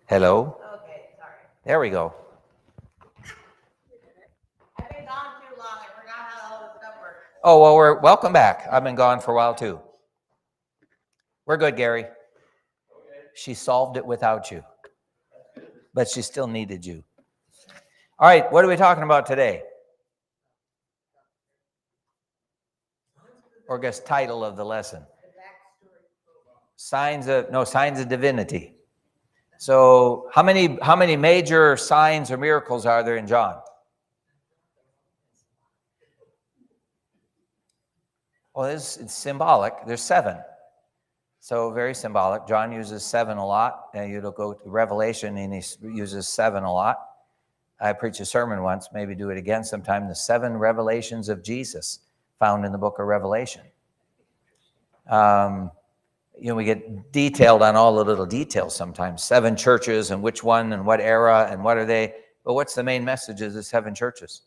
Hello? Okay, sorry. There we go. I've been gone too long. I forgot how all this stuff works. Oh, well, welcome back. I've been gone for a while too. We're good, Gary. She solved it without you, but she still needed you. All right, what are we talking about today? Or I guess title of the lesson. Signs of divinity. So how many major signs or miracles are there in John? Well, it's symbolic. There's 7. So very symbolic. John uses 7 a lot. And you go to Revelation and he uses 7 a lot. I preached a sermon once, maybe do it again sometime, the 7 revelations of Jesus found in the book of Revelation. We get detailed on all the little details sometimes. 7 churches and which one and what era and what are they. But what's the main message of the 7 churches?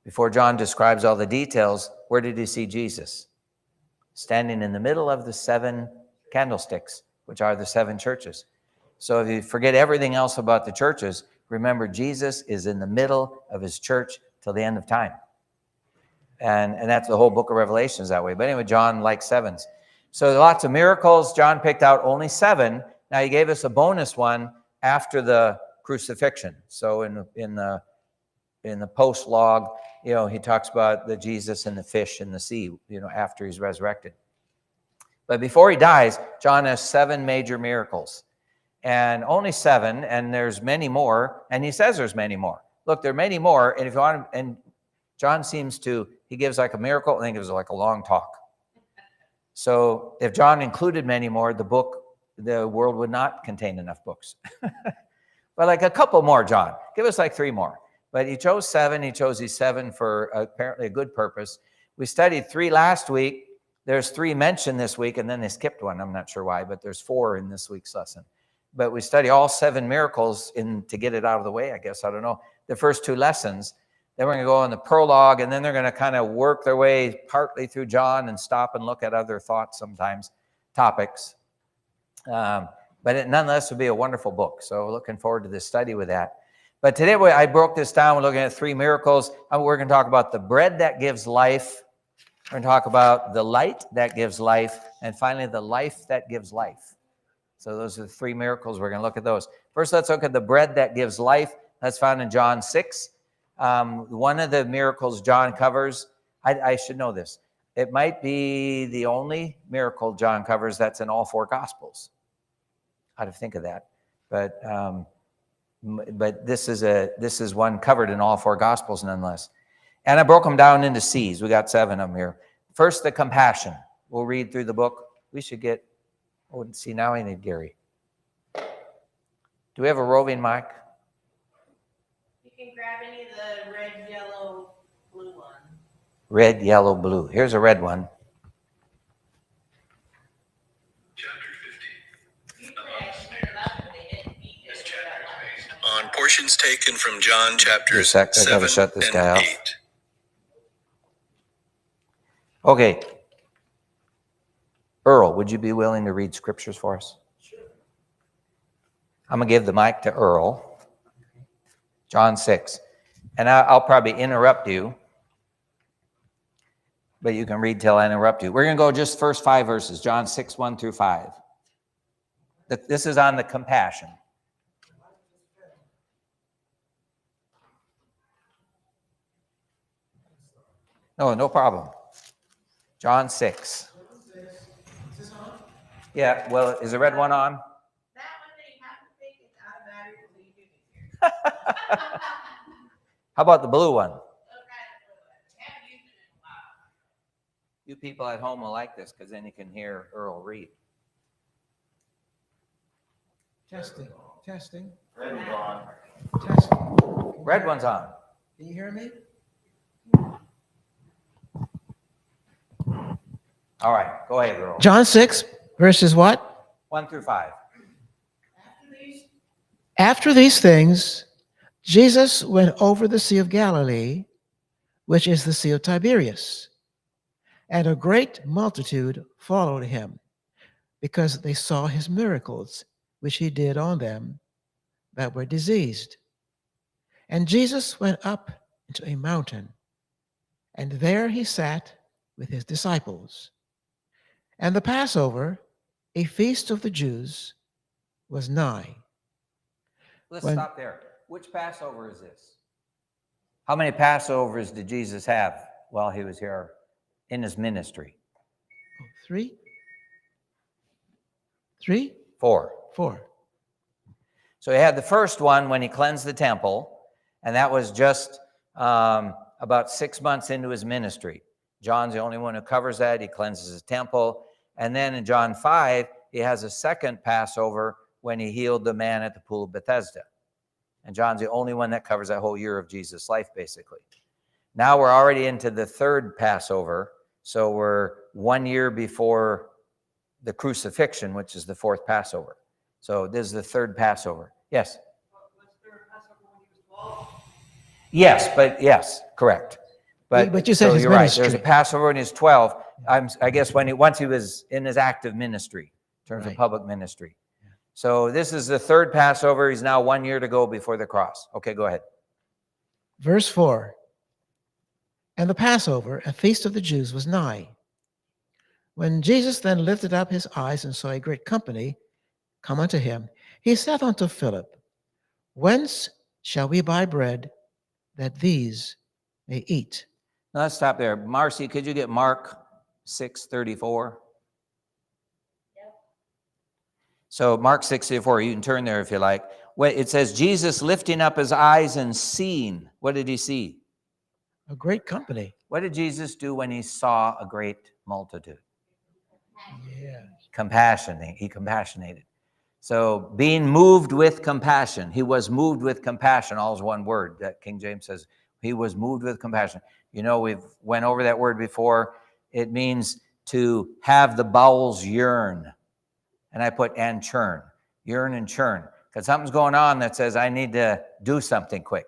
Before John describes all the details, where did he see Jesus? Standing in the middle of the 7 candlesticks, which are the 7 churches. So if you forget everything else about the churches, remember Jesus is in the middle of his church till the end of time. And that's the whole book of Revelation is that way. But anyway, John likes 7s. So there are lots of miracles. John picked out only 7. Now he gave us a bonus one after the crucifixion. So in the post log, he talks about the Jesus and the fish in the sea, after he's resurrected. But before he dies, John has 7 major miracles. And only 7, and there's many more, and he says there's many more. Look, there are many more, and if you want, and John he gives like a miracle, and then gives like a long talk. So if John included many more, the world would not contain enough books. But like a couple more, John. Give us like 3 more. But he chose 7. He chose these 7 for apparently a good purpose. We studied 3 last week. There's 3 mentioned this week, and then they skipped one. I'm not sure why, but there's 4 in this week's lesson. But we study all 7 miracles to get it out of the way, I guess. I don't know. The first 2 lessons. Then we're going to go on the prologue, and then they're going to kind of work their way partly through John and stop and look at other thoughts sometimes, topics. But nonetheless, it'll be a wonderful book. So looking forward to this study with that. But today I broke this down. We're looking at 3 miracles. We're going to talk about the bread that gives life. We're going to talk about the light that gives life. And finally, the life that gives life. So those are the 3 miracles. We're going to look at those. First, let's look at the bread that gives life. That's found in John 6. One of the miracles John covers, I should know this. It might be the only miracle John covers that's in all 4 Gospels. I had to think of that. But this is one covered in all 4 Gospels nonetheless. And I broke them down into C's. We got 7 of them here. First, the compassion. We'll read through the book. We should get, see, now I need Gary. Do we have a roving mic? You can grab any of the red, yellow, blue ones. Red, yellow, blue. Here's a red one. On portions taken from John chapters 7 and 8. Okay. Earl, would you be willing to read scriptures for us? Sure. I'm going to give the mic to Earl. John 6. And I'll probably interrupt you, but you can read till I interrupt you. We're going to go just first 5 verses, John 6, 1 through 5. This is on the compassion. No problem. John 6. Yeah, well, is the red one on? That one that you have to think is out of battery so you can hear. How about the blue one? Okay, haven't used it in a while. You people at home will like this because then you can hear Earl read. Testing. Testing. Red one's on. Can you hear me? All right, go ahead, Earl. John 6, verses what? 1 through 5. After these things, Jesus went over the Sea of Galilee, which is the Sea of Tiberias, and a great multitude followed him, because they saw his miracles, which he did on them that were diseased. And Jesus went up into a mountain, and there he sat with his disciples. And the Passover, a feast of the Jews, was nigh. Let's When- stop there. Which Passover is this? How many Passovers did Jesus have while he was here in his ministry? Three? Three? 4. Four. So he had the first one when he cleansed the temple, and that was just about 6 months into his ministry. John's the only one who covers that. He cleanses his temple. And then in John 5, he has a second Passover when he healed the man at the pool of Bethesda. And John's the only one that covers that whole year of Jesus' life, basically. Now we're already into the third Passover. So we're 1 year before the crucifixion, which is the fourth Passover. So this is the third Passover. Yes? Was there a Passover when he was 12? Yes, correct. But you said so his you're right. ministry. There's a Passover when he's 12. I guess once he was in his active ministry, in terms of Right. public ministry. So this is the third Passover. He's now 1 year to go before the cross. Okay, go ahead. Verse 4. And the Passover, a feast of the Jews, was nigh. When Jesus then lifted up his eyes and saw a great company come unto him, he said unto Philip, Whence shall we buy bread that these may eat? Now let's stop there. Marcy, could you get Mark 6:34? So Mark 6:34, you can turn there if you like. It says, Jesus lifting up his eyes and seeing. What did he see? A great company. What did Jesus do when he saw a great multitude? Yeah. Compassion. He compassionated. So being moved with compassion. He was moved with compassion. All is one word that King James says. He was moved with compassion. You know, we've went over that word before. It means to have the bowels yearn. And I put and churn. Yearn and churn. Because something's going on that says, I need to do something quick.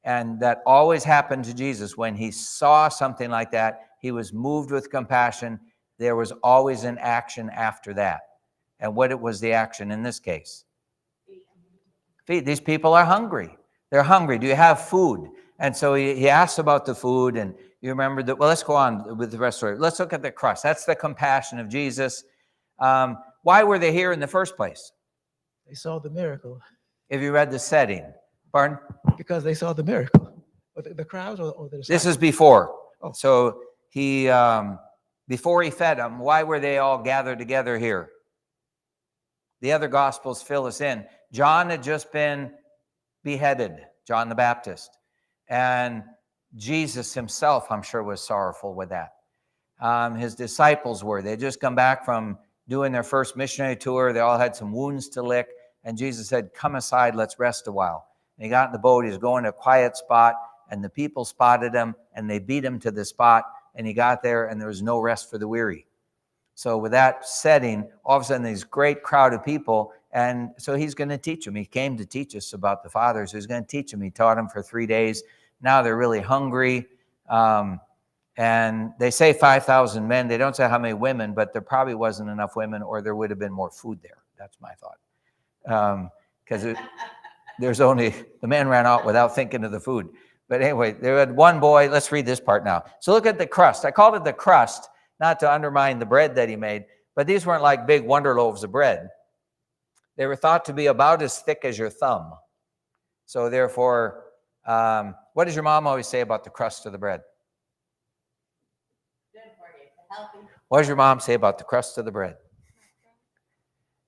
And that always happened to Jesus. When he saw something like that, he was moved with compassion. There was always an action after that. And what was the action in this case? Feed. These people are hungry. They're hungry. Do you have food? And so he asked about the food, and you remember that. Well, let's go on with the rest of it. Let's look at the crust. That's the compassion of Jesus. Why were they here in the first place? They saw the miracle. If you read the setting. Pardon? Because they saw the miracle. Or the crowds or the disciples? This is before. Oh. So he, before he fed them, why were they all gathered together here? The other Gospels fill us in. John had just been beheaded, John the Baptist. And Jesus himself, I'm sure, was sorrowful with that. His disciples were. They had just come back from doing their first missionary tour. They all had some wounds to lick. And Jesus said, come aside, let's rest a while. And he got in the boat. He was going to a quiet spot. And the people spotted him. And they beat him to the spot. And he got there. And there was no rest for the weary. So with that setting, all of a sudden, this great crowd of people. And so he's going to teach them. He came to teach us about the Father. So he's going to teach them. He taught them for 3 days. Now they're really hungry. And they say 5,000 men. They don't say how many women, but there probably wasn't enough women, or there would have been more food there. That's my thought. Because there's only, the men ran out without thinking of the food. But anyway, there had one boy. Let's read this part now. So look at the crust. I called it the crust, not to undermine the bread that he made, but these weren't like big wonder loaves of bread. They were thought to be about as thick as your thumb. So therefore, what does your mom always say about the crust of the bread? Good for you. Healthy. What does your mom say about the crust of the bread?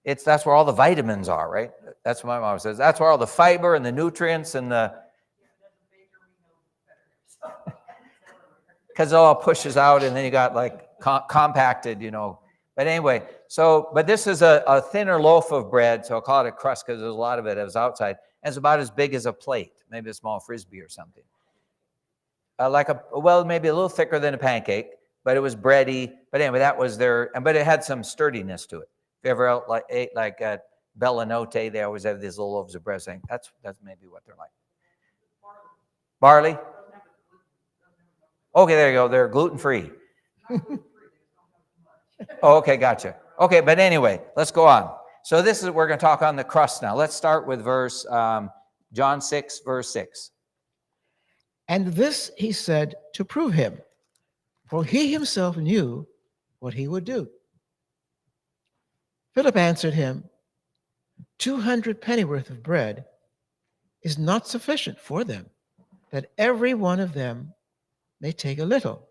That's where all the vitamins are, right? That's what my mom says. That's where all the fiber and the nutrients and the, because it all pushes out, and then you got like compacted, you know. But anyway, but this is a thinner loaf of bread, so I'll call it a crust because there's a lot of it. It was outside. And it's about as big as a plate, maybe a small Frisbee or something. Maybe a little thicker than a pancake, but it was bready. But anyway, that was but it had some sturdiness to it. If you ever ate like at Bella Notte, they always have these little loaves of bread saying, that's maybe what they're like. Barley? Okay, there you go. They're gluten-free. Oh, okay, gotcha. Okay, but anyway, let's go on. So this is, we're going to talk on the crust now. Let's start with verse, John 6, verse 6. And this he said to prove him, for he himself knew what he would do. Philip answered him, 200 pennyworth of bread is not sufficient for them, that every one of them may take a little.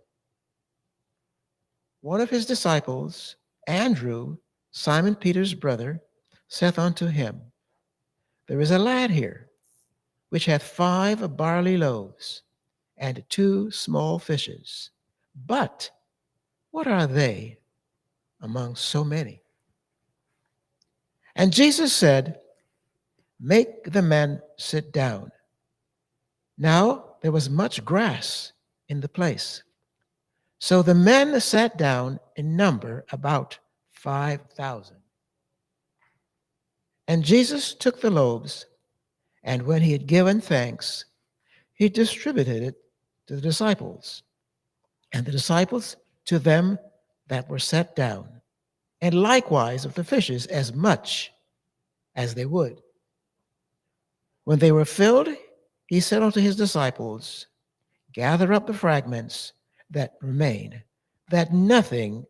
One of his disciples, Andrew, Simon Peter's brother, saith unto him, there is a lad here, which hath 5 barley loaves and 2 small fishes. But what are they among so many? And Jesus said, make the men sit down. Now there was much grass in the place. So the men sat down in number about 5,000. And Jesus took the loaves, and when he had given thanks, he distributed it to the disciples, and the disciples to them that were set down, and likewise of the fishes as much as they would. When they were filled, he said unto his disciples, gather up the fragments that remain, that nothing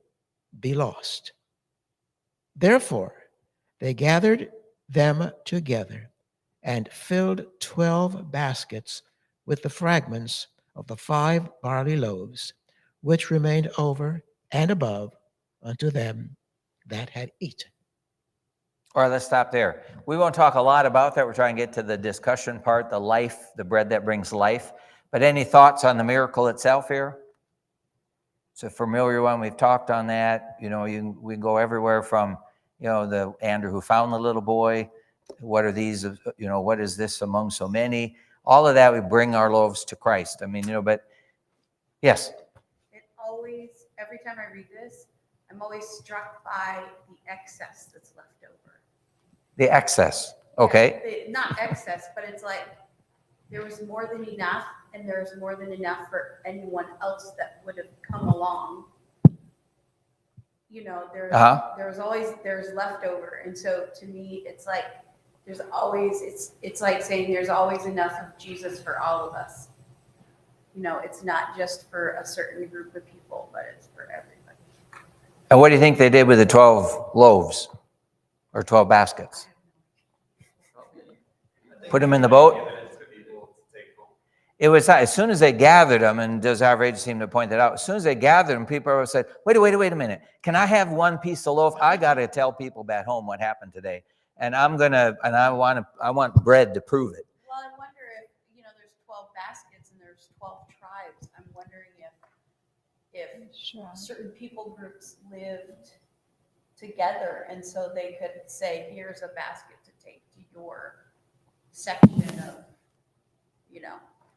be lost. Therefore, they gathered them together and filled 12 baskets with the fragments of the 5 barley loaves, which remained over and above unto them that had eaten. All right, let's stop there. We won't talk a lot about that. We're trying to get to the discussion part, the life, the bread that brings life. But any thoughts on the miracle itself here? It's a familiar one. We've talked on that. You know, we can go everywhere from, you know, the Andrew who found the little boy. What are these? You know, what is this among so many? All of that, we bring our loaves to Christ. I mean, you know, but yes. It always, every time I read this, I'm always struck by the excess that's left over. The excess. Okay. Not excess, but it's like there was more than enough, and there's more than enough for anyone else that would have come along. You know, there's leftover, and so to me, it's like there's always it's like saying there's always enough of Jesus for all of us. You know, it's not just for a certain group of people, but it's for everybody. And what do you think they did with the 12 loaves or 12 baskets? Put them in the boat? It was as soon as they gathered them, and Desire Rage seemed to point that out, as soon as they gathered them, people said, wait a minute. Can I have one piece of loaf? I got to tell people back home what happened today. And I want bread to prove it. Well, I wonder if, you know, there's 12 baskets and there's 12 tribes. I'm wondering if certain people groups lived together, and so they could say, here's a basket to take to your section of, you know.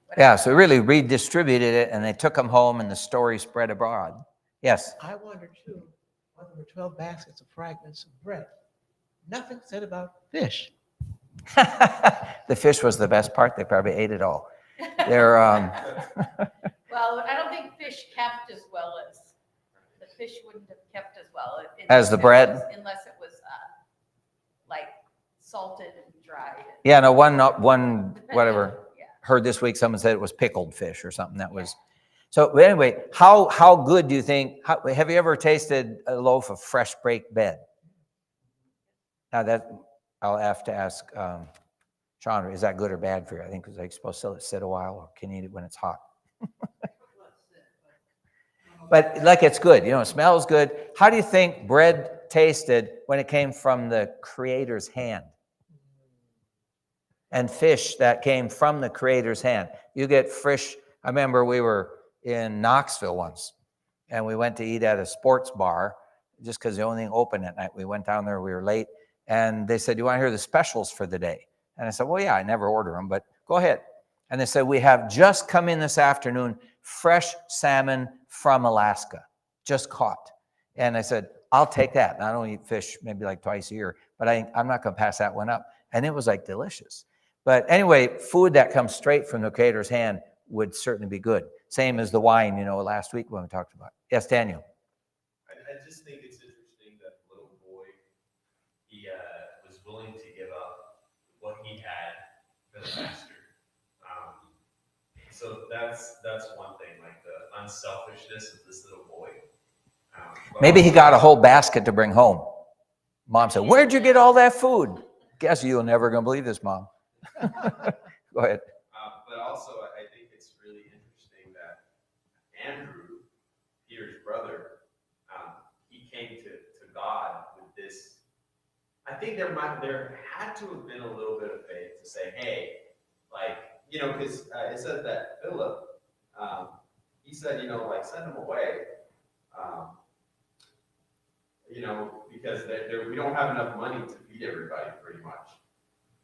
Whatever. Yeah, so really redistributed it, and they took them home, and the story spread abroad. Yes? I wonder, too, whether there were 12 baskets of fragments of bread. Nothing said about fish. The fish was the best part. They probably ate it all. They're Well, I don't think fish kept as well as the fish wouldn't have kept as well as the bread, unless it was like salted and dried. Yeah, no, one whatever. Yeah. Heard this week someone said it was pickled fish or something. That was so. But anyway, how good do you think? Have you ever tasted a loaf of fresh baked bread? Now that I'll have to ask Chandra, is that good or bad for you? I think it's like supposed to let it sit a while, or can you eat it when it's hot? But like it's good, you know, it smells good. How do you think bread tasted when it came from the Creator's hand? And fish that came from the Creator's hand. You get fish. I remember we were in Knoxville once, and we went to eat at a sports bar just because the only thing open at night. We went down there, we were late, and they said, "Do you want to hear the specials for the day?" And I said, "Well, yeah, I never order them, but go ahead." And they said, "We have just come in this afternoon, fresh salmon from Alaska, just caught." And I said, "I'll take that." And I don't eat fish maybe like twice a year, but I'm not going to pass that one up. And it was like delicious. But anyway, food that comes straight from the Creator's hand would certainly be good. Same as the wine, you know, last week when we talked about it. Yes, Daniel. I just think it's interesting that the little boy, he as a master. So that's one thing, like the unselfishness of this little boy. Maybe he got a whole basket to bring home. Mom said, "Where'd you get all that food?" Guess you're never going to believe this, Mom. Go ahead. But also, I think it's really interesting that Andrew, Peter's brother, he came to God with this. I think there had to have been a little bit of faith to say, hey, like, because it said that Philip, he said, like, send him away, because we don't have enough money to feed everybody, pretty much.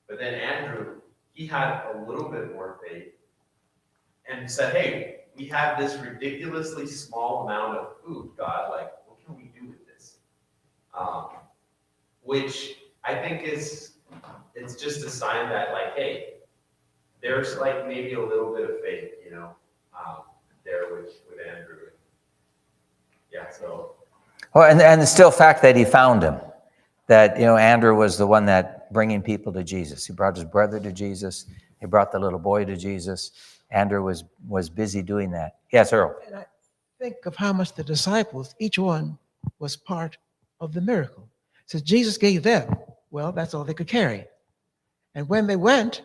But then Andrew, he had a little bit more faith and said, hey, we have this ridiculously small amount of food, God, like, what can we do with this? Which I think it's just a sign that, like, hey, there's like maybe a little bit of faith, there with Andrew. Yeah, so. Oh, and the still fact that he found him, that, Andrew was the one that bringing people to Jesus. He brought his brother to Jesus. He brought the little boy to Jesus. Andrew was busy doing that. Yes, Earl. And I think of how much the disciples, each one was part of the miracle. So Jesus gave them, well, that's all they could carry. And when they went,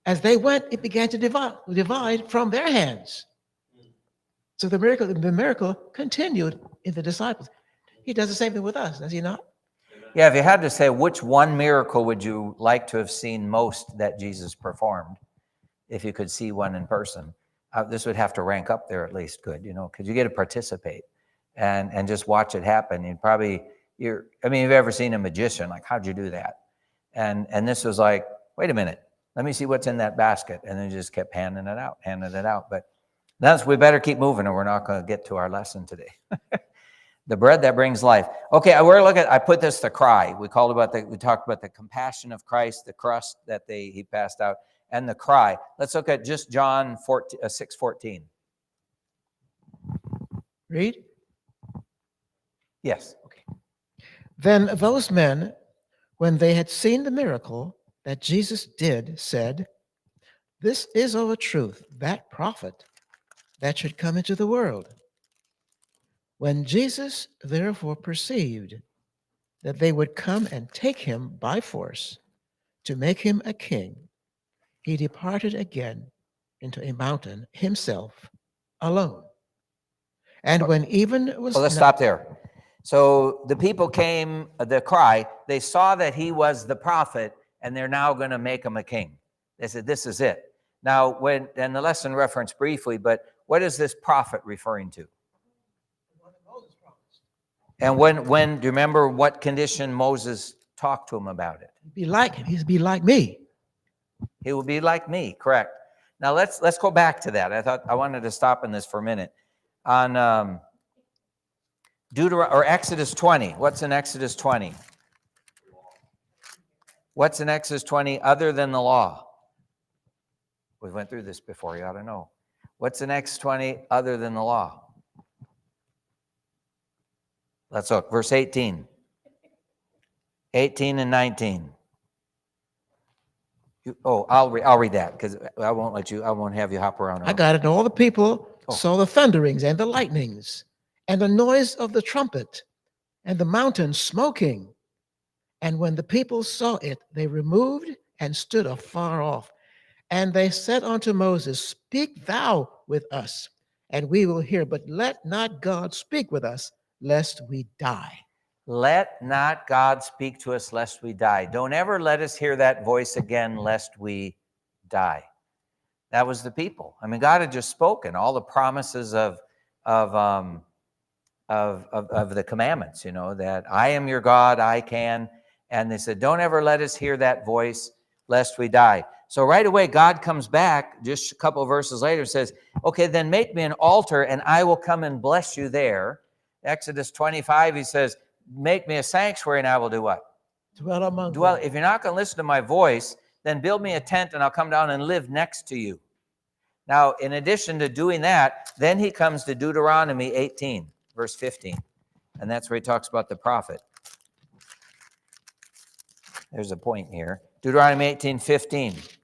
as they went, it began to divide from their hands. So the miracle continued in the disciples. He does the same thing with us, does he not? Yeah, if you had to say which one miracle would you like to have seen most that Jesus performed, if you could see one in person, this would have to rank up there at least good, because you get to participate and just watch it happen. You've ever seen a magician, like, how'd you do that? And this was like, wait a minute, let me see what's in that basket. And then just kept handing it out. But we better keep moving or we're not going to get to our lesson today. The bread that brings life. Okay, I put this the cry. We talked about the compassion of Christ, the crust that he passed out, and the cry. Let's look at just John 6:14. Read. Yes. Okay. Then those men, when they had seen the miracle that Jesus did, said, "This is of a truth that prophet that should come into the world." When Jesus therefore perceived that they would come and take him by force to make him a king, he departed again into a mountain himself alone. And when even was... Well, let's stop there. So the people came, the cry, they saw that he was the prophet, and they're now going to make him a king. They said, this is it. Now, and the lesson referenced briefly, but what is this prophet referring to? And when do you remember what condition Moses talked to him about it? Be like him. He'd be like me. He will be like me, correct. Now let's go back to that. I wanted to stop in this for a minute. On Exodus 20. What's in Exodus 20? What's in Exodus 20 other than the law? We went through this before, you ought to know. What's in Exodus 20 other than the law? Let's look, verse 18. 18 and 19. I'll read that because I won't have you hop around. I got it. And all the people saw the thunderings and the lightnings and the noise of the trumpet and the mountain smoking. And when the people saw it, they removed and stood afar off. And they said unto Moses, "Speak thou with us, and we will hear, but let not God speak with us, lest we die." Let not God speak to us lest we die. Don't ever let us hear that voice again lest we die. That was the people. I mean, God had just spoken all the promises of the commandments, that I am your God, I can. And they said, don't ever let us hear that voice lest we die. So right away, God comes back just a couple of verses later and says, okay, then make me an altar and I will come and bless you there. Exodus 25, he says, make me a sanctuary and I will do what? Dwell among Dwell. them. If you're not going to listen to my voice, then build me a tent and I'll come down and live next to you. Now, in addition to doing that, then he comes to Deuteronomy 18, verse 15. And that's where he talks about the prophet. There's a point here. Deuteronomy 18:15.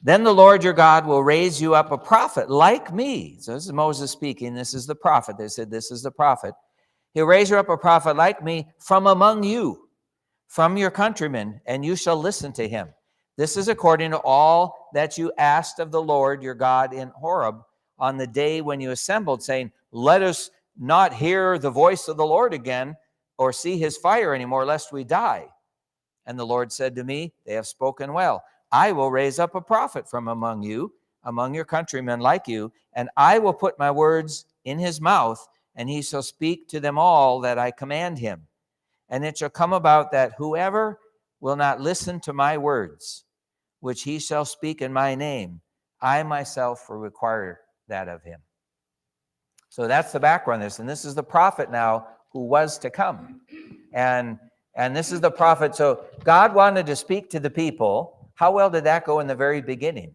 Then the Lord your God will raise you up a prophet like me. So this is Moses speaking. This is the prophet. They said, this is the prophet. He'll raise you up a prophet like me from among you, from your countrymen, and you shall listen to him. This is according to all that you asked of the Lord your God in Horeb on the day when you assembled, saying, let us not hear the voice of the Lord again or see his fire anymore, lest we die. And the Lord said to me, they have spoken well. I will raise up a prophet from among you, among your countrymen like you, and I will put my words in his mouth, and he shall speak to them all that I command him. And it shall come about that whoever will not listen to my words, which he shall speak in my name, I myself will require that of him. So that's the background of this. And this is the prophet now who was to come. And this is the prophet. So God wanted to speak to the people. How well did that go in the very beginning?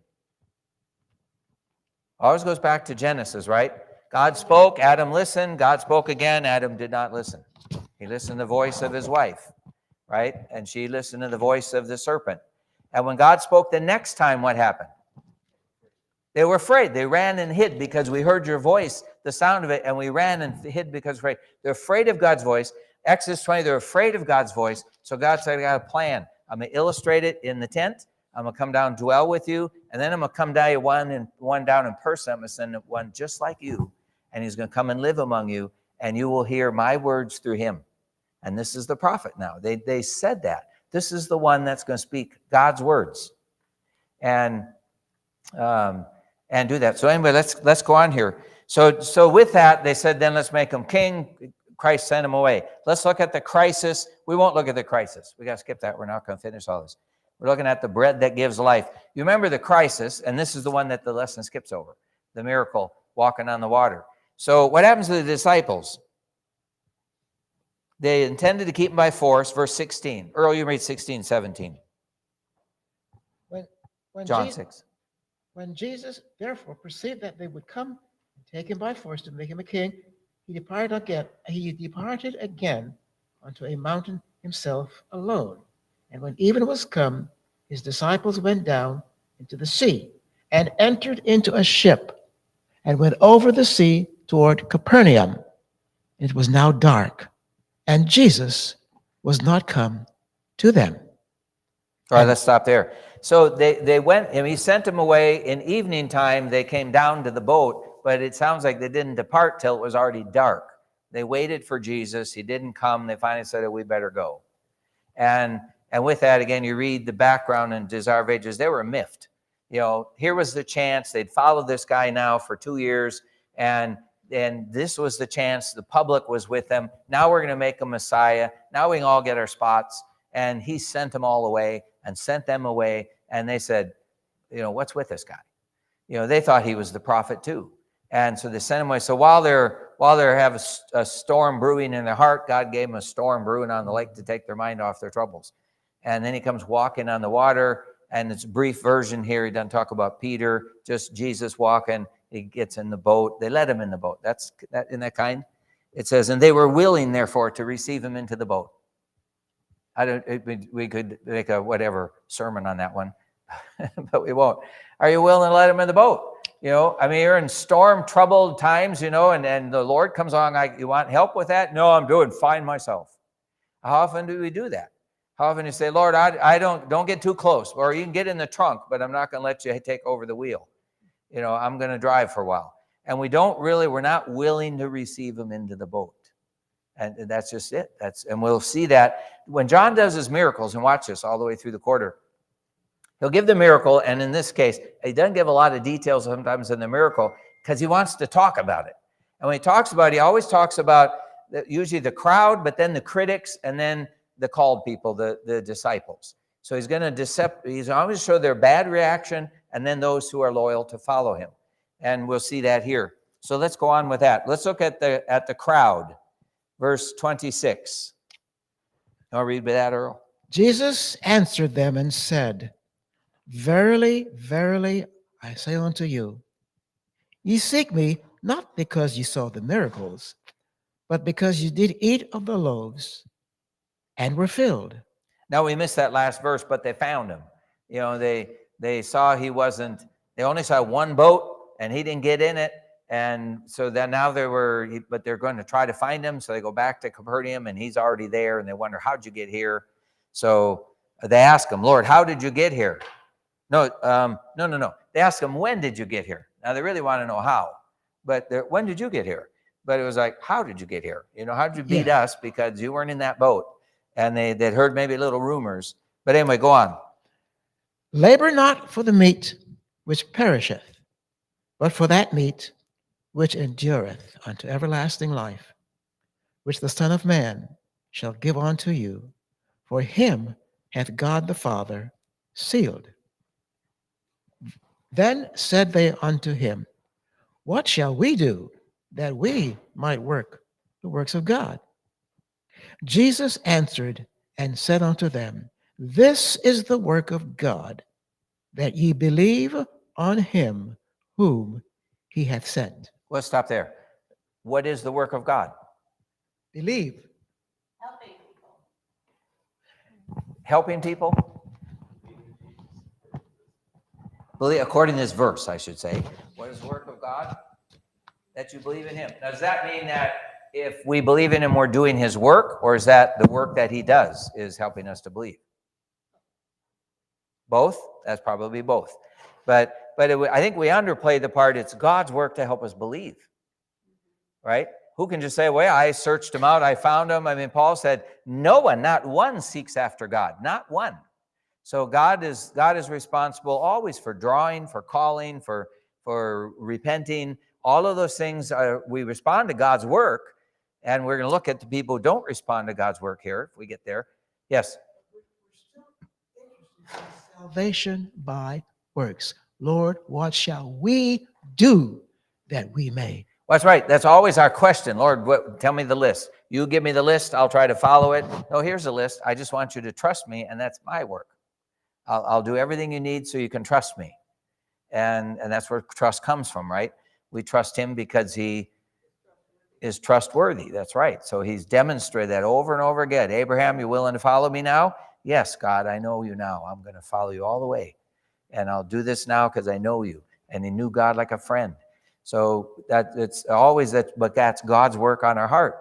Always goes back to Genesis, right? God spoke, Adam listened. God spoke again, Adam did not listen. He listened to the voice of his wife, right? And she listened to the voice of the serpent. And when God spoke the next time, what happened? They were afraid. They ran and hid because we heard your voice, the sound of it, and we ran and hid because afraid. They're afraid of God's voice. Exodus 20, they're afraid of God's voice. So God said, I got a plan. I'm going to illustrate it in the tent. I'm going to come down and dwell with you. And then I'm going to come down one down in person. I'm going to send one just like you. And he's going to come and live among you. And you will hear my words through him. And this is the prophet now. They said that. This is the one that's going to speak God's words. And do that. So anyway, let's go on here. So with that, they said, then let's make him king. Christ sent him away. Let's look at the crisis. We won't look at the crisis. We got to skip that. We're not going to finish all this. We're looking at the bread that gives life. You remember the crisis, and this is the one that the lesson skips over, the miracle, walking on the water. So what happens to the disciples? They intended to keep him by force, verse 16. Earl, you read 16, 17. When John 6. When Jesus therefore perceived that they would come and take him by force to make him a king, he departed again unto a mountain himself alone. And when even was come, his disciples went down into the sea and entered into a ship and went over the sea toward Capernaum. It was now dark, and Jesus was not come to them. All right, let's stop there. So they went, and he sent them away. In evening time, they came down to the boat, but it sounds like they didn't depart till it was already dark. They waited for Jesus. He didn't come. They finally said, we better go. And with that, again, you read the background in Desire of Ages, they were miffed. Here was the chance. They'd followed this guy now for 2 years, and this was the chance. The public was with them. Now we're going to make a Messiah. Now we can all get our spots. And he sent them all away and sent them away. And they said, what's with this guy? They thought he was the prophet too. And so they sent him away. So while they have a storm brewing in their heart, God gave them a storm brewing on the lake to take their mind off their troubles. And then he comes walking on the water. And it's a brief version here. He doesn't talk about Peter, just Jesus walking. He gets in the boat. They let him in the boat. That's that in that kind. It says, and they were willing, therefore, to receive him into the boat. We could make a whatever sermon on that one, but we won't. Are you willing to let him in the boat? You're in storm troubled times, and the Lord comes along. You want help with that? No, I'm doing fine myself. How often do we do that? How often do you say, Lord, I don't get too close, or you can get in the trunk, but I'm not going to let you take over the wheel. I'm going to drive for a while. And we're not willing to receive him into the boat. And that's just it. And we'll see that when John does his miracles, and watch this all the way through the quarter, he'll give the miracle. And in this case, he doesn't give a lot of details sometimes in the miracle because he wants to talk about it. And when he talks about it, he always talks about usually the crowd, but then the critics, and then the called people, the disciples. So he's going to he's always show their bad reaction and then those who are loyal to follow him. And we'll see that here. So let's go on with that. Let's look at the crowd. Verse 26. I'll read that, Earl. Jesus answered them and said, Verily, verily, I say unto you, ye seek me not because ye saw the miracles, but because you did eat of the loaves and were filled. Now we missed that last verse, but they found him. they saw he wasn't, they only saw one boat and he didn't get in it. And so then now but they're going to try to find him. So they go back to Capernaum and he's already there and they wonder, how'd you get here? So they ask him, Lord, how did you get here? No. They ask him, when did you get here? Now they really want to know how, but when did you get here? But it was like, how did you get here? How did you beat us? Because you weren't in that boat. And they'd heard maybe little rumors. But anyway, go on. Labor not for the meat which perisheth, but for that meat which endureth unto everlasting life, which the Son of Man shall give unto you. For him hath God the Father sealed. Then said they unto him, what shall we do that we might work the works of God? Jesus answered and said unto them, this is the work of God, that ye believe on him whom he hath sent. Let's stop there. What is the work of God? Believe. Helping people. Helping people? Believe, according to this verse, I should say. What is the work of God? That you believe in him. Now, does that mean that if we believe in him, we're doing his work? Or is that the work that he does is helping us to believe? Both? That's probably both. But I think we underplay the part, it's God's work to help us believe. Right? Who can just say, well, I searched him out, I found him. I mean, Paul said, no one, not one seeks after God. Not one. So God is responsible always for drawing, for calling, for repenting. All of those things, we respond to God's work. And we're going to look at the people who don't respond to God's work here, if we get there. Yes? Salvation by works. Lord, what shall we do that we may? Well, that's right. That's always our question. Lord, tell me the list. You give me the list. I'll try to follow it. No, here's the list. I just want you to trust me, and that's my work. I'll do everything you need so you can trust me. And that's where trust comes from, right? We trust him because he is trustworthy. That's right. So he's demonstrated that over and over again. Abraham, you willing to follow me now? Yes, God, I know you now. I'm going to follow you all the way. And I'll do this now because I know you. And he knew God like a friend. So it's always that, but that's God's work on our heart.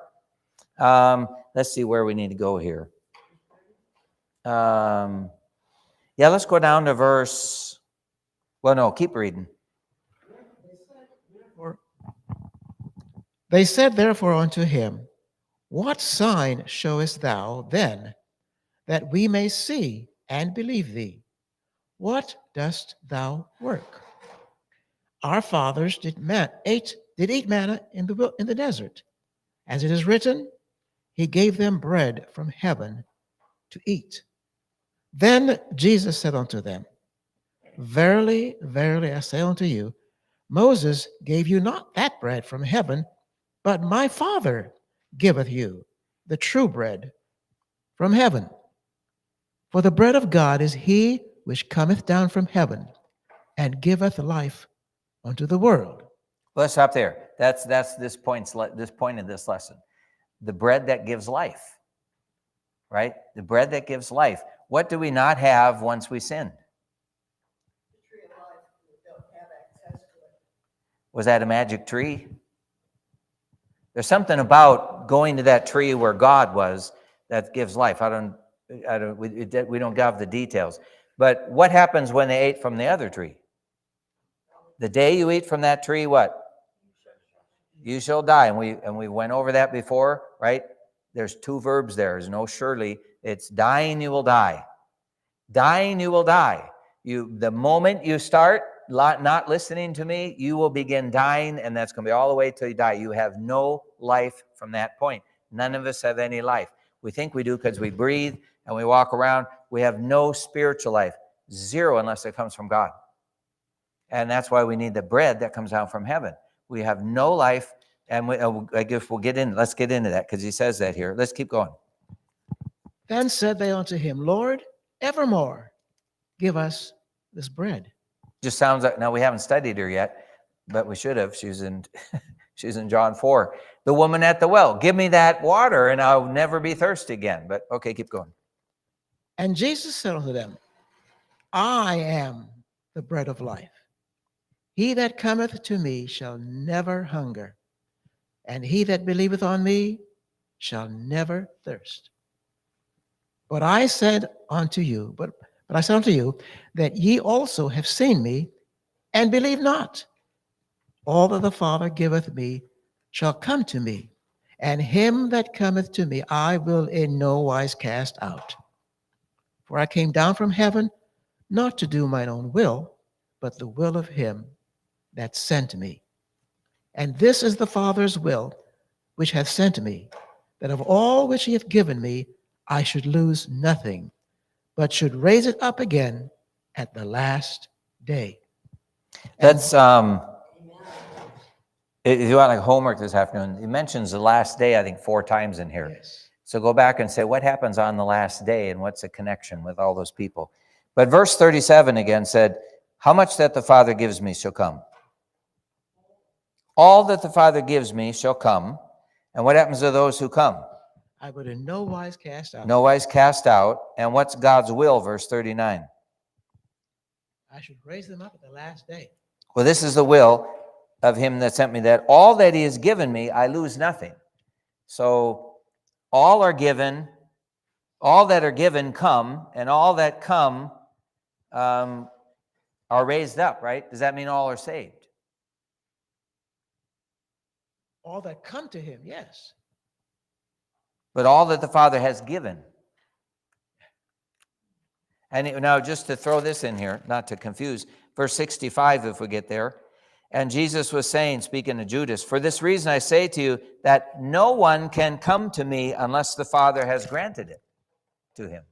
Let's see where we need to go here. Let's go down to verse. Well, no, keep reading. They said therefore unto him, what sign showest thou then, that we may see and believe thee? What dost thou work? Our fathers did eat manna in the desert. As it is written, he gave them bread from heaven to eat. Then Jesus said unto them, verily, verily, I say unto you, Moses gave you not that bread from heaven, but my Father giveth you the true bread from heaven. For the bread of God is he which cometh down from heaven and giveth life unto the world. Let's stop there. That's this point of this lesson. The bread that gives life, right? The bread that gives life. What do we not have once we sinned? The tree of life, we don't have access to it. Was that a magic tree? There's something about going to that tree where God was that gives life. We don't have the details. But what happens when they ate from the other tree? The day you eat from that tree, what? You shall die. And we went over that before, right? There's two verbs there. There's no surely. It's dying, you will die. Dying, you will die. The moment you start not listening to me, you will begin dying, and that's going to be all the way till you die. You have no life from that point. None of us have any life. We think we do because we breathe and we walk around. We have no spiritual life. Zero unless it comes from God. And that's why we need the bread that comes down from heaven. We have no life, and I guess let's get into that because he says that here. Let's keep going. Then said they unto him, Lord, evermore give us this bread. Just sounds like, now we haven't studied her yet, but we should have. She's in John 4. The woman at the well, give me that water and I'll never be thirsty again. But okay, keep going. And Jesus said unto them, I am the bread of life. He that cometh to me shall never hunger, and he that believeth on me shall never thirst. But I said unto you, but I said unto you, that ye also have seen me, and believe not. All that the Father giveth me shall come to me, and him that cometh to me I will in no wise cast out. For I came down from heaven not to do mine own will, but the will of him that sent me. And this is the Father's will which hath sent me, that of all which he hath given me I should lose nothing, but should raise it up again at the last day. That's if you want like homework this afternoon, he mentions the last day, I think 4 times in here. Yes. So go back and say, what happens on the last day and what's the connection with all those people? But verse 37 again said, how much that the Father gives me shall come. All that the Father gives me shall come. And what happens to those who come? I would in no wise cast out. No wise cast out. And what's God's will, verse 39? I should raise them up at the last day. Well, this is the will of him that sent me, that all that he has given me, I lose nothing. So all are given, all that are given come, and all that come are raised up, right? Does that mean all are saved? All that come to him, yes. But all that the Father has given. And now just to throw this in here, not to confuse, verse 65, if we get there. And Jesus was saying, speaking to Judas, for this reason I say to you that no one can come to me unless the Father has granted it to him.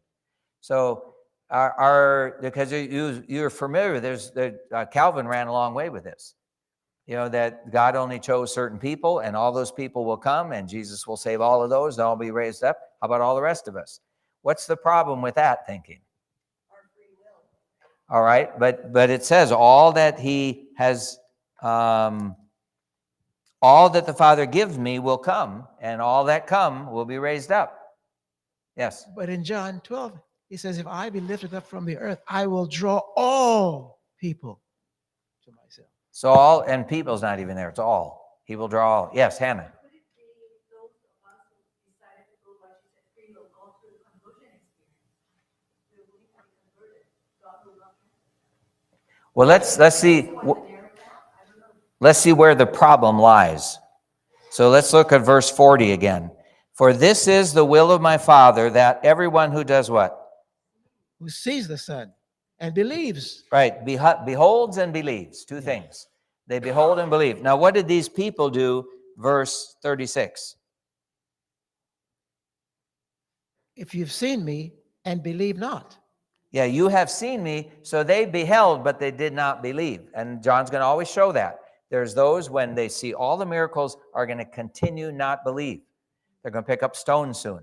So because you're familiar, Calvin ran a long way with this. You know, that God only chose certain people and all those people will come and Jesus will save all of those and all be raised up. How about all the rest of us? What's the problem with that thinking? Our free will. All right, but it says all that he has, all that the Father gives me will come, and all that come will be raised up. Yes. But in John 12, he says, if I be lifted up from the earth, I will draw all people to myself. So all, and people's not even there, it's all. He will draw all. Yes, Hannah. Could it be those of us who decided to go, like you said, free will, go through the conversion experience? They're willing to be converted. God will not. Well, let's see where the problem lies. So let's look at verse 40 again. For this is the will of my Father, that everyone who does what? Who sees the Son and believes. Right, beholds and believes, two things. They behold and believe. Now, what did these people do? Verse 36. If you've seen me and believe not. Yeah, you have seen me. So they beheld, but they did not believe. And John's going to always show that. There's those, when they see all the miracles, are going to continue not believe. They're going to pick up stones soon.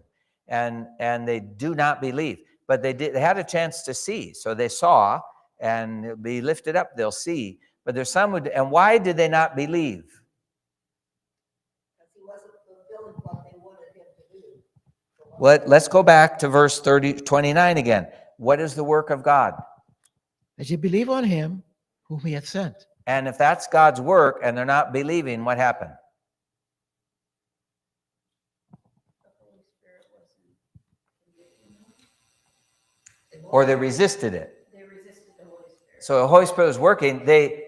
And they do not believe. But they had a chance to see. So they saw, and it'll be lifted up, they'll see. But there's some who, and why did they not believe? Because he wasn't fulfilling what they wanted him to do. Let's go back to verse 29 again. What is the work of God? That you believe on him whom he hath sent. And if that's God's work and they're not believing, what happened? The Holy Spirit wasn't convicting them. Or they resisted it. They resisted the Holy Spirit. So the Holy Spirit was working. They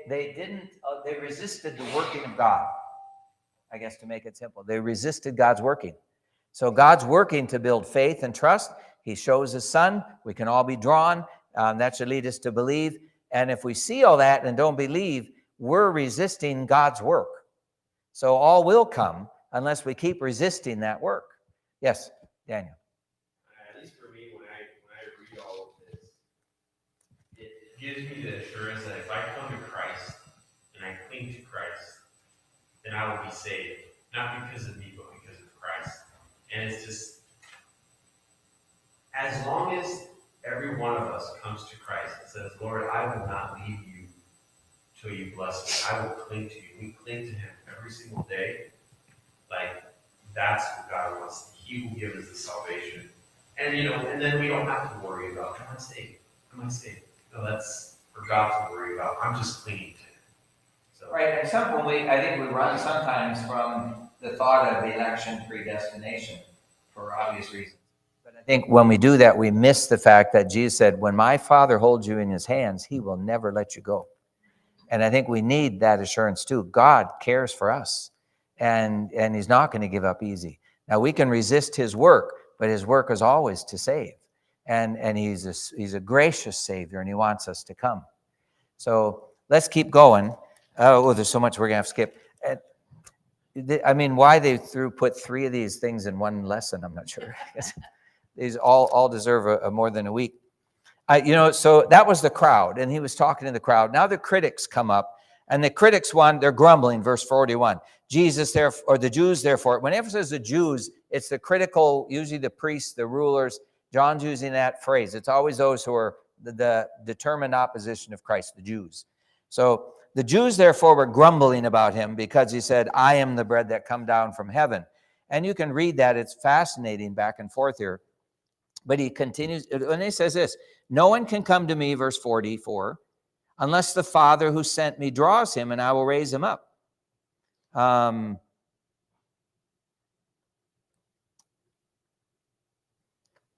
resisted the working of God. I guess to make it simple, they resisted God's working. So God's working to build faith and trust. He shows his Son. We can all be drawn. That should lead us to believe. And if we see all that and don't believe, we're resisting God's work. So all will come unless we keep resisting that work. Yes, Daniel. At least for me, when I read all of this, it gives me the assurance that if I come to Christ and I cling to Christ, then I will be saved. Not because of me, but because of Christ. And it's just, as long as every one of us comes to Christ and says, Lord, I will not leave you till you bless me. I will cling to you. We cling to him every single day. Like, that's what God wants. He will give us the salvation. And, and then we don't have to worry about, am I saved? Am I saved? No, for God to worry about. I'm just clinging to Him. So, Right, and I think we run sometimes from the thought of election predestination for obvious reasons. But I think when we do that, we miss the fact that Jesus said, when my Father holds you in his hands, he will never let you go. And I think we need that assurance too. God cares for us, and he's not going to give up easy. Now, we can resist his work, but his work is always to save. And he's a gracious Savior, and he wants us to come. So let's keep going. Oh, there's so much we're going to have to skip. I mean, why they put 3 of these things in one lesson, I'm not sure. These all deserve a more than a week. So that was the crowd, and he was talking to the crowd. Now the critics come up, and the critics they're grumbling, verse 41. The Jews, therefore, whenever it says the Jews, it's the critical, usually the priests, the rulers. John's using that phrase. It's always those who are the determined opposition of Christ, the Jews. So the Jews, therefore, were grumbling about him because he said, I am the bread that come down from heaven. And you can read that. It's fascinating back and forth here. But he continues, and he says this, no one can come to me, verse 44, unless the Father who sent me draws him, and I will raise him up. And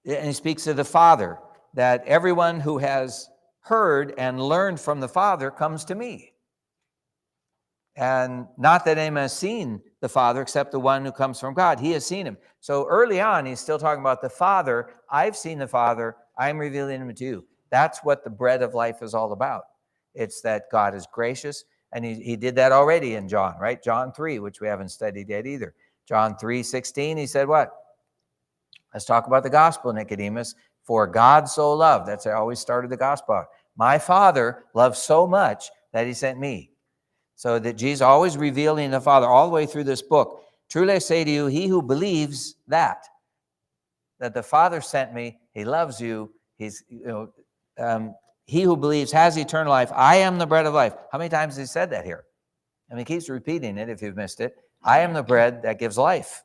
he speaks of the Father, that everyone who has heard and learned from the Father comes to me. And not that anyone has seen the Father except the one who comes from God. He has seen him. So early on, he's still talking about the Father. I've seen the Father. I'm revealing him to you. That's what the bread of life is all about. It's that God is gracious. And he did that already in John, right? John 3, which we haven't studied yet either. John 3:16, he said what? Let's talk about the gospel, Nicodemus. For God so loved. That's how I always started the gospel. My Father loved so much that he sent me. So that Jesus always revealing the Father all the way through this book. Truly I say to you, he who believes that the Father sent me, he loves you, he who believes has eternal life. I am the bread of life. How many times has he said that here? I mean, he keeps repeating it if you've missed it. I am the bread that gives life.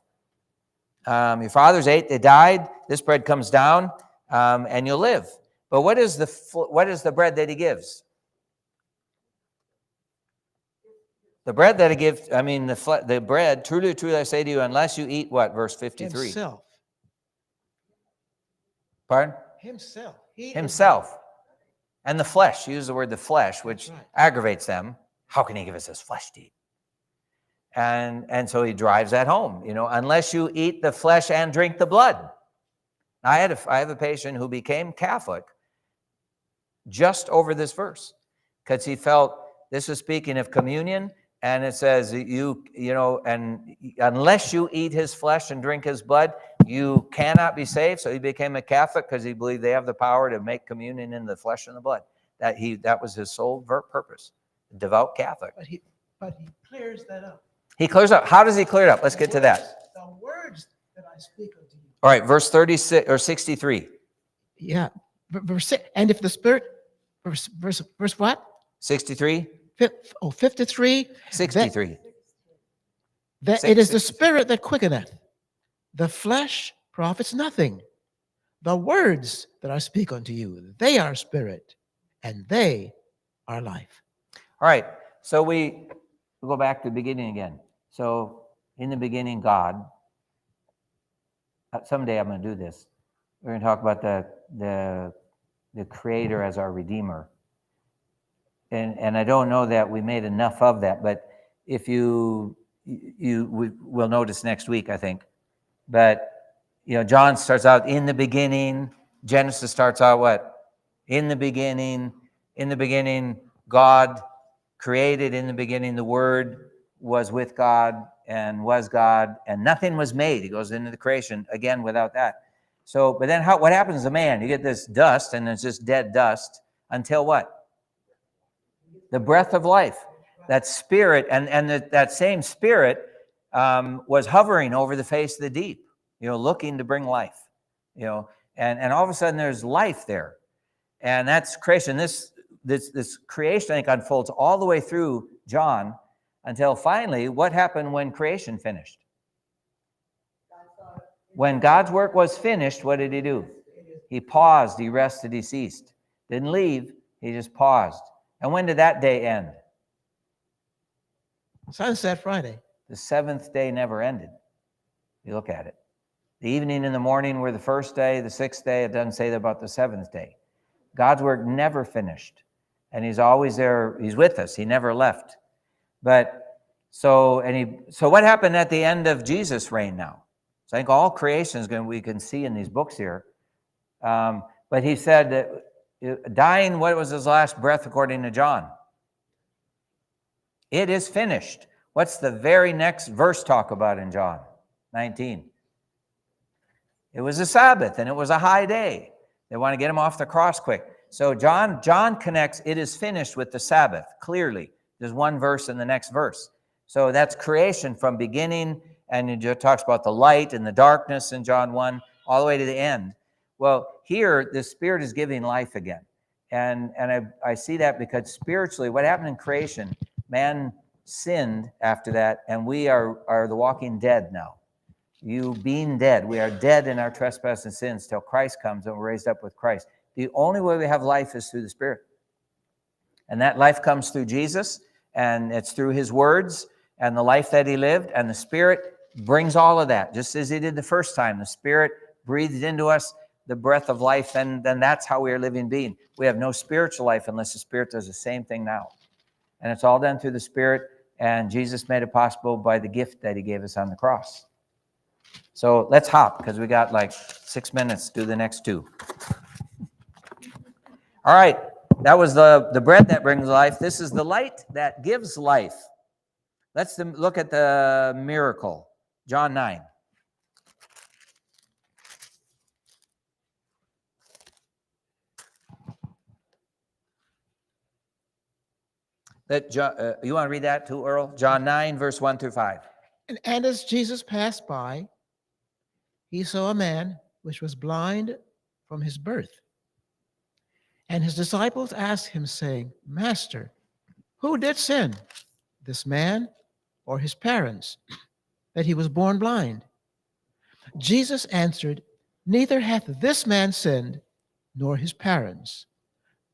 Your fathers ate, they died. This bread comes down, and you'll live. But what is the bread that he gives? The bread that he gives, the bread, truly, truly, I say to you, unless you eat what? Verse 53. Himself. Pardon? Himself. Himself. And the flesh, use the word the flesh, which aggravates them. How can he give us his flesh to eat? And so he drives that home, unless you eat the flesh and drink the blood. I have a patient who became Catholic just over this verse because he felt this was speaking of communion. And it says, and unless you eat his flesh and drink his blood, you cannot be saved. So he became a Catholic because he believed they have the power to make communion in the flesh and the blood. That was his sole purpose, devout Catholic. But he clears that up. He clears up. How does he clear it up? Let's get to that. The words that I speak unto you. All right, verse 36 or 63. Yeah. Verse 6. And if the Spirit, verse what? 63? 53. 63. That it is the Spirit that quickeneth. The flesh profits nothing. The words that I speak unto you, they are spirit, and they are life. All right. So we'll go back to the beginning again. So in the beginning, God. Someday I'm going to do this. We're going to talk about the Creator as our Redeemer. And I don't know that we made enough of that, but if we will notice next week, I think. But John starts out in the beginning. Genesis starts out what? In the beginning. In the beginning, God created. In the beginning, the Word was with God and was God, and nothing was made. He goes into the creation again without that. So, but then what happens to man? You get this dust, and it's just dead dust until what? The breath of life. That spirit, and that same spirit was hovering over the face of the deep, looking to bring life, and all of a sudden there's life there. And that's creation. This creation, I think, unfolds all the way through John until finally, what happened when creation finished? When God's work was finished, what did he do? He paused, he rested, he ceased. Didn't leave. He just paused. And when did that day end? Sunset Friday. The seventh day never ended. You look at it. The evening and the morning were the first day, the sixth day. It doesn't say about the seventh day. God's work never finished. And he's always there. He's with us. He never left. But so what happened at the end of Jesus' reign now? So I think all creation is we can see in these books here. But he said that dying, what was his last breath according to John? It is finished. What's the very next verse talk about in John 19? It was a Sabbath and it was a high day. They want to get him off the cross quick. So John connects it is finished with the Sabbath, clearly. There's one verse in the next verse. So that's creation from beginning, and it talks about the light and the darkness in John 1, all the way to the end. Well, here, the Spirit is giving life again. And I see that because spiritually, what happened in creation, man sinned after that, and we are the walking dead now. You being dead, we are dead in our trespasses and sins till Christ comes and we're raised up with Christ. The only way we have life is through the Spirit. And that life comes through Jesus, and it's through his words and the life that he lived, and the Spirit brings all of that, just as he did the first time. The Spirit breathed into us the breath of life, and then that's how we are living being. We have no spiritual life unless the Spirit does the same thing now. And it's all done through the Spirit, and Jesus made it possible by the gift that he gave us on the cross. So let's hop, because we got like 6 minutes to do the next two. All right, that was the bread that brings life. This is the light that gives life. Let's look at the miracle, John 9. You want to read that too, Earl? John 9, verse 1 through 5. And as Jesus passed by, he saw a man which was blind from his birth. And his disciples asked him, saying, Master, who did sin, this man or his parents, that he was born blind? Jesus answered, Neither hath this man sinned, nor his parents,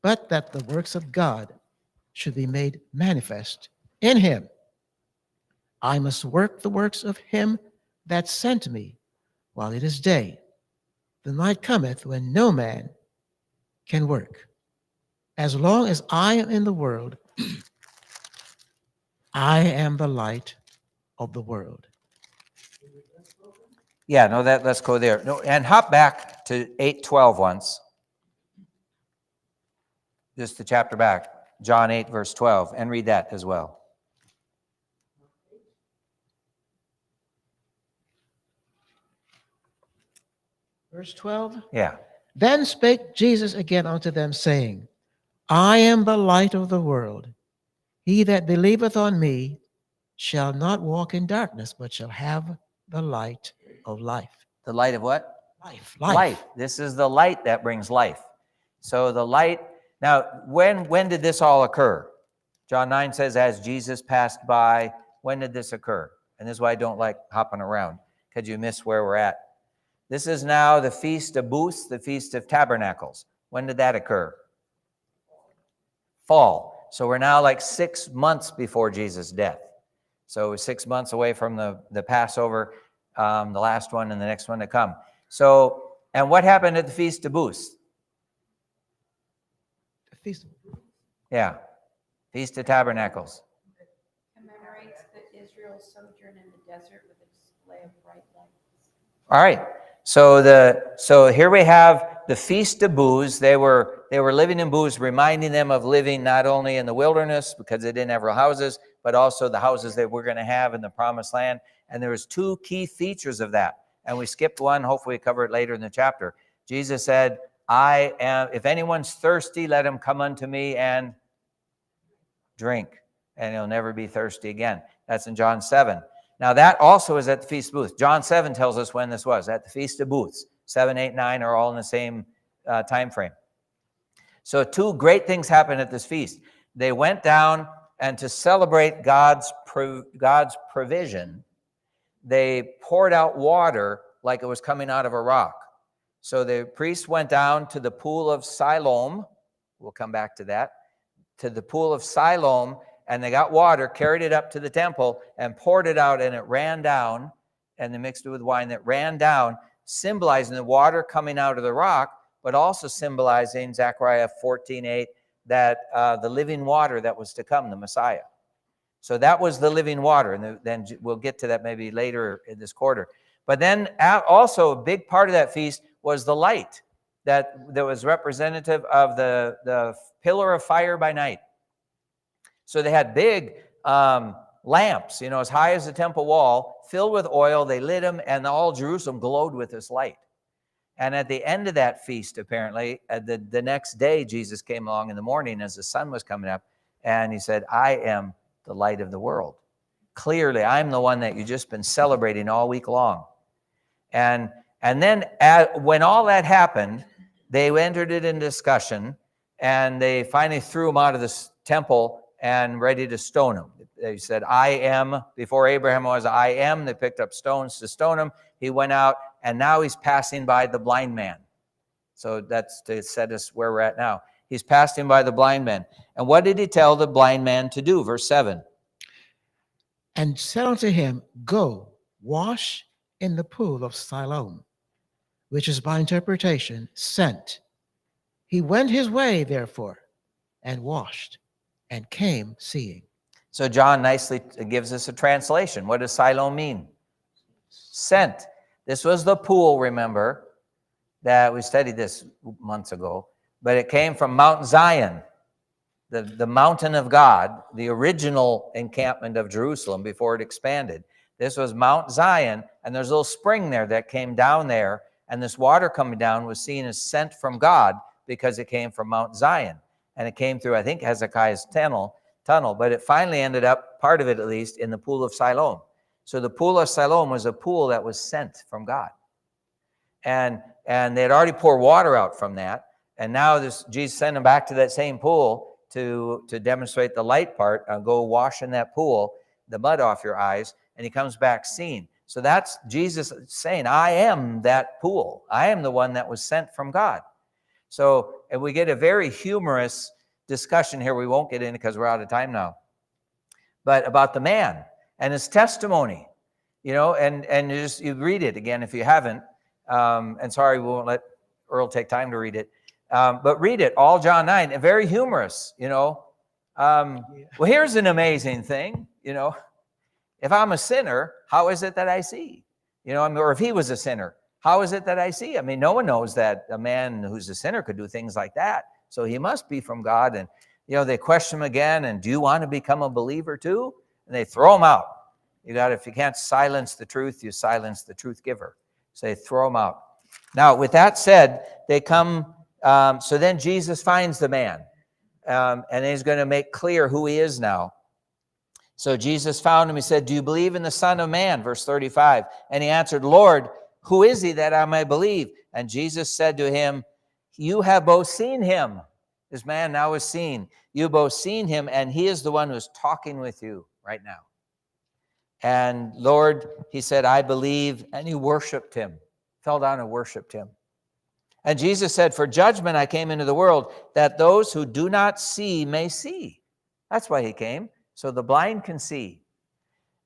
but that the works of God should be made manifest in him. I must work the works of him that sent me while it is day. The night cometh when no man can work. As long as I am in the world, I am the light of the world. Yeah, no, let's go there. No, and hop back to 8:12 once. Just the chapter back, John 8, verse 12, and read that as well. Verse 12. Yeah. Then spake Jesus again unto them, saying, I am the light of the world. He that believeth on me shall not walk in darkness, but shall have the light of life. The light of what? Life. Light. This is the light that brings life. So the light. Now, when did this all occur? John 9 says, as Jesus passed by. When did this occur? And this is why I don't like hopping around, because you miss where we're at. This is now the Feast of Booths, the Feast of Tabernacles. When did that occur? Fall. So we're now like 6 months before Jesus' death. So we're 6 months away from the Passover, the last one and the next one to come. So, and what happened at the Feast of Booths? The feast. Yeah, Feast of Tabernacles. Commemorates the Israel's sojourn in the desert with a display of bright lights. All right. So here we have the Feast of Booths. They were living in booths, reminding them of living not only in the wilderness because they didn't have real houses, but also the houses that we're going to have in the Promised Land. And there was two key features of that. And we skipped one. Hopefully we cover it later in the chapter. Jesus said, I am, if anyone's thirsty, let him come unto me and drink, and he'll never be thirsty again. That's in John 7. Now that also is at the Feast of Booths. John 7 tells us when this was, at the Feast of Booths. 7, 8, 9 are all in the same time frame. So two great things happened at this feast. They went down, and to celebrate God's provision, they poured out water like it was coming out of a rock. So the priests went down to the pool of Siloam, We'll come back to that. To the pool of Siloam, and they got water, carried it up to the temple, and poured it out, and it ran down, and they mixed it with wine that ran down, symbolizing the water coming out of the rock, but also symbolizing Zechariah 14:8, that the living water that was to come, the Messiah. So that was the living water, and then we'll get to that maybe later in this quarter. But then also a big part of that feast was the light that was representative of the pillar of fire by night. So they had big lamps, as high as the temple wall, filled with oil. They lit them, and all Jerusalem glowed with this light. And at the end of that feast, apparently, the next day, Jesus came along in the morning as the sun was coming up, and he said, I am the light of the world. Clearly, I'm the one that you've just been celebrating all week long. And then when all that happened, they entered it in discussion, and they finally threw him out of the temple and ready to stone him. They said, I am, before Abraham was, I am. They picked up stones to stone him. He went out, and now he's passing by the blind man. So that's to set us where we're at now. He's passing by the blind man. And what did he tell the blind man to do? Verse 7. And said unto him, Go, wash in the pool of Siloam, which is by interpretation, sent. He went his way, therefore, and washed, and came seeing. So John nicely gives us a translation. What does Siloam mean? Sent. This was the pool, remember, that we studied this months ago, but it came from Mount Zion, the mountain of God, the original encampment of Jerusalem before it expanded. This was Mount Zion, and there's a little spring there that came down there, and this water coming down was seen as sent from God because it came from Mount Zion. And it came through, I think, Hezekiah's tunnel, but it finally ended up, part of it at least, in the pool of Siloam. So the pool of Siloam was a pool that was sent from God. And they had already poured water out from that, and now Jesus sent them back to that same pool to demonstrate the light part. Go wash in that pool, the mud off your eyes, and he comes back seeing. So that's Jesus saying, I am that pool. I am the one that was sent from God. So, and we get a very humorous discussion here. We won't get in because we're out of time now. But about the man and his testimony, and you read it again if you haven't. And sorry, we won't let Earl take time to read it. But read it, all John 9, and very humorous, Well, here's an amazing thing, If I'm a sinner, how is it that I see? Or if he was a sinner, how is it that I see? I mean, no one knows that a man who's a sinner could do things like that. So he must be from God. And, they question him again, and do you want to become a believer too? And they throw him out. If you can't silence the truth, you silence the truth giver. So they throw him out. Now, with that said, they come, so then Jesus finds the man, and he's going to make clear who he is now. So Jesus found him. He said, do you believe in the Son of Man? Verse 35. And he answered, Lord, who is he that I may believe? And Jesus said to him, you have both seen him. This man now is seen. You both seen him, and he is the one who's talking with you right now. And Lord, he said, I believe. And he worshiped him, fell down and worshiped him. And Jesus said, for judgment I came into the world, that those who do not see may see. That's why he came, so the blind can see.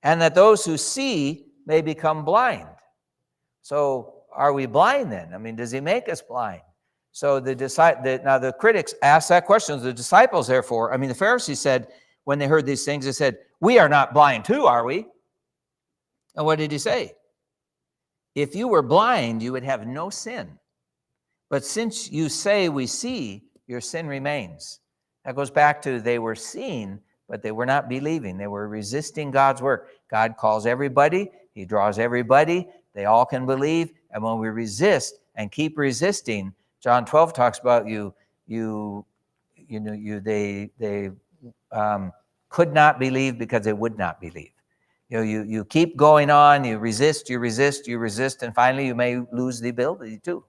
And that those who see may become blind. So are we blind then? I mean, does he make us blind? So now the critics asked that question. The disciples, therefore, the Pharisees said, when they heard these things, they said, we are not blind too, are we? And what did he say? If you were blind, you would have no sin. But since you say we see, your sin remains. That goes back to they were seeing, but they were not believing. They were resisting God's work. God calls everybody. He draws everybody. They all can believe. And when we resist and keep resisting, John 12 talks about they could not believe because they would not believe. You keep going on, you resist, and finally you may lose the ability to.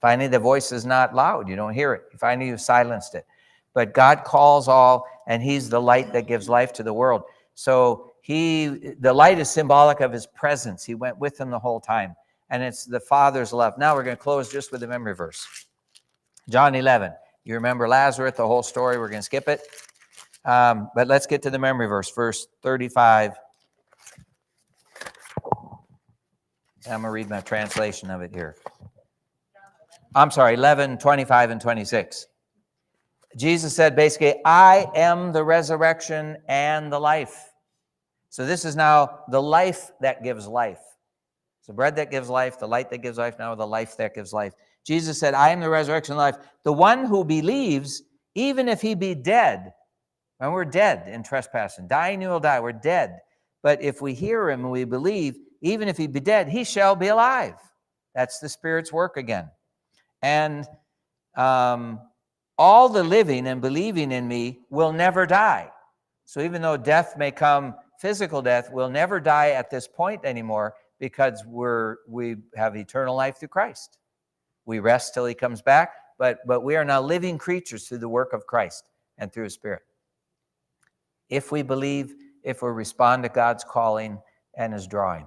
Finally, the voice is not loud. You don't hear it. Finally, you've silenced it. But God calls all, and he's the light that gives life to the world. So the light is symbolic of his presence. He went with them the whole time. And it's the Father's love. Now we're going to close just with the memory verse. John 11. You remember Lazarus, the whole story. We're going to skip it. But let's get to the memory verse 35. I'm going to read my translation of it here. I'm sorry, 11, 25, and 26. Jesus said basically, I am the resurrection and the life. So this is now the life that gives life. The bread that gives life, the light that gives life, now the life that gives life. Jesus said, I am the resurrection and life. The one who believes, even if he be dead, and we're dead in trespass and dying, you will die. We're dead. But if we hear him and we believe, even if he be dead, he shall be alive. That's the Spirit's work again. And all the living and believing in me will never die. So even though death may come, physical death, we'll never die at this point anymore because we have eternal life through Christ. We rest till he comes back, but we are now living creatures through the work of Christ and through his Spirit. If we believe, if we respond to God's calling and his drawing.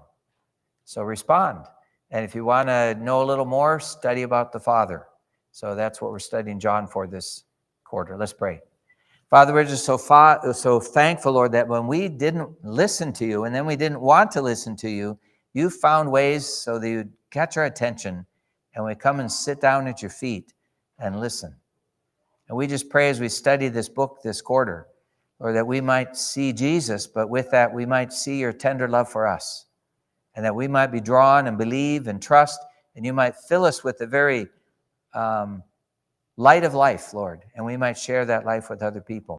So respond. And if you want to know a little more, study about the Father. So that's what we're studying John for this quarter. Let's pray. Father, we're just so thankful, Lord, that when we didn't listen to you and then we didn't want to listen to you, you found ways so that you'd catch our attention and we come and sit down at your feet and listen. And we just pray as we study this book this quarter, Lord, that we might see Jesus, but with that we might see your tender love for us, and that we might be drawn and believe and trust, and you might fill us with the very light of life, Lord, and we might share that life with other people.